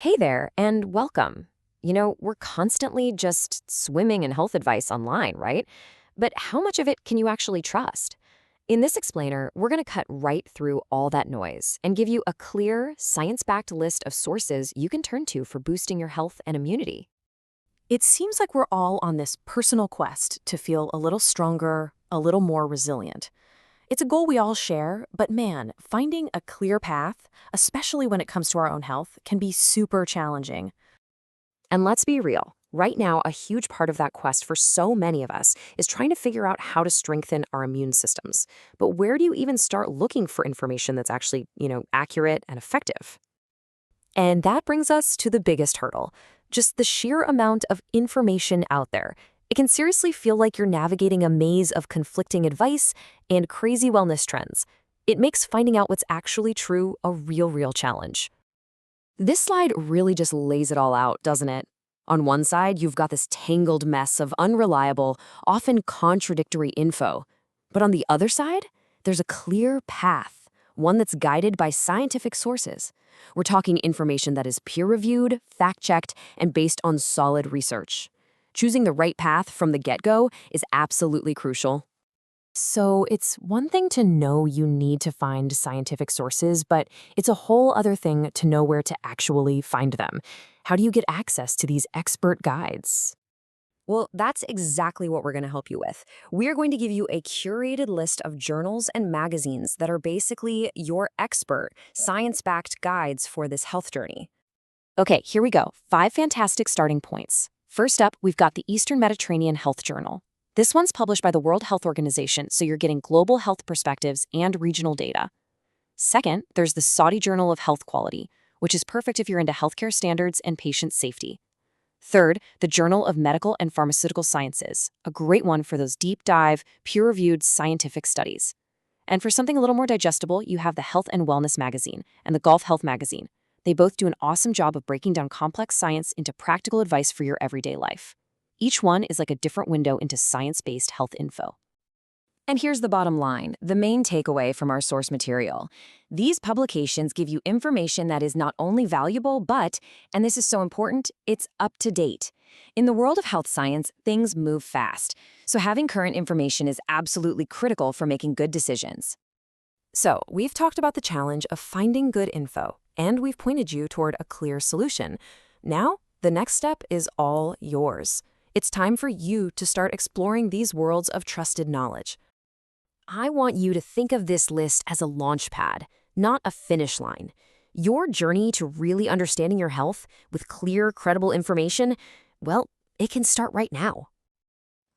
Hey there, and welcome. We're constantly just swimming in health advice online, right? But how much of it can you actually trust? In this explainer, we're going to cut right through all that noise and give you a clear, science backed list of sources you can turn to for boosting your health and immunity. It seems like we're all on this personal quest to feel a little stronger, a little more resilient. It's a goal we all share, but man, finding a clear path, especially when it comes to our own health, can be super challenging. And let's be real. Right now, a huge part of that quest for so many of us is trying to figure out how to strengthen our immune systems. But where do you even start looking for information that's actually, accurate and effective? And that brings us to the biggest hurdle, just the sheer amount of information out there. It can seriously feel like you're navigating a maze of conflicting advice and crazy wellness trends. It makes finding out what's actually true a real challenge. This slide really just lays it all out, doesn't it? On one side, you've got this tangled mess of unreliable, often contradictory info. But on the other side, there's a clear path, one that's guided by scientific sources. We're talking information that is peer-reviewed, fact-checked, and based on solid research. Choosing the right path from the get-go is absolutely crucial. So it's one thing to know you need to find scientific sources, but it's a whole other thing to know where to actually find them. How do you get access to these expert guides? Well, that's exactly what we're going to help you with. We are going to give you a curated list of journals and magazines that are basically your expert, science-backed guides for this health journey. Okay, here we go. 5 fantastic starting points. First up, we've got the Eastern Mediterranean Health Journal. This one's published by the World Health Organization, so you're getting global health perspectives and regional data. Second, there's the Saudi Journal of Health Quality, which is perfect if you're into healthcare standards and patient safety. Third, the Journal of Medical and Pharmaceutical Sciences, a great one for those deep dive, peer-reviewed scientific studies. And for something a little more digestible, you have the Health and Wellness Magazine and the Gulf Health Magazine. They both do an awesome job of breaking down complex science into practical advice for your everyday life. Each one is like a different window into science-based health info. And here's the bottom line, the main takeaway from our source material. These publications give you information that is not only valuable, but, and this is so important, it's up to date. In the world of health science, things move fast, so having current information is absolutely critical for making good decisions. So, we've talked about the challenge of finding good info, and we've pointed you toward a clear solution. Now, the next step is all yours. It's time for you to start exploring these worlds of trusted knowledge. I want you to think of this list as a launch pad, not a finish line. Your journey to really understanding your health with clear, credible information, well, it can start right now.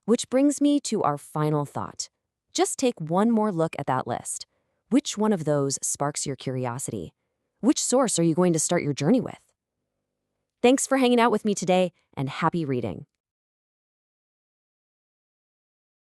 Which brings me to our final thought. Just take one more look at that list. Which one of those sparks your curiosity? Which source are you going to start your journey with? Thanks for hanging out with me today, and happy reading.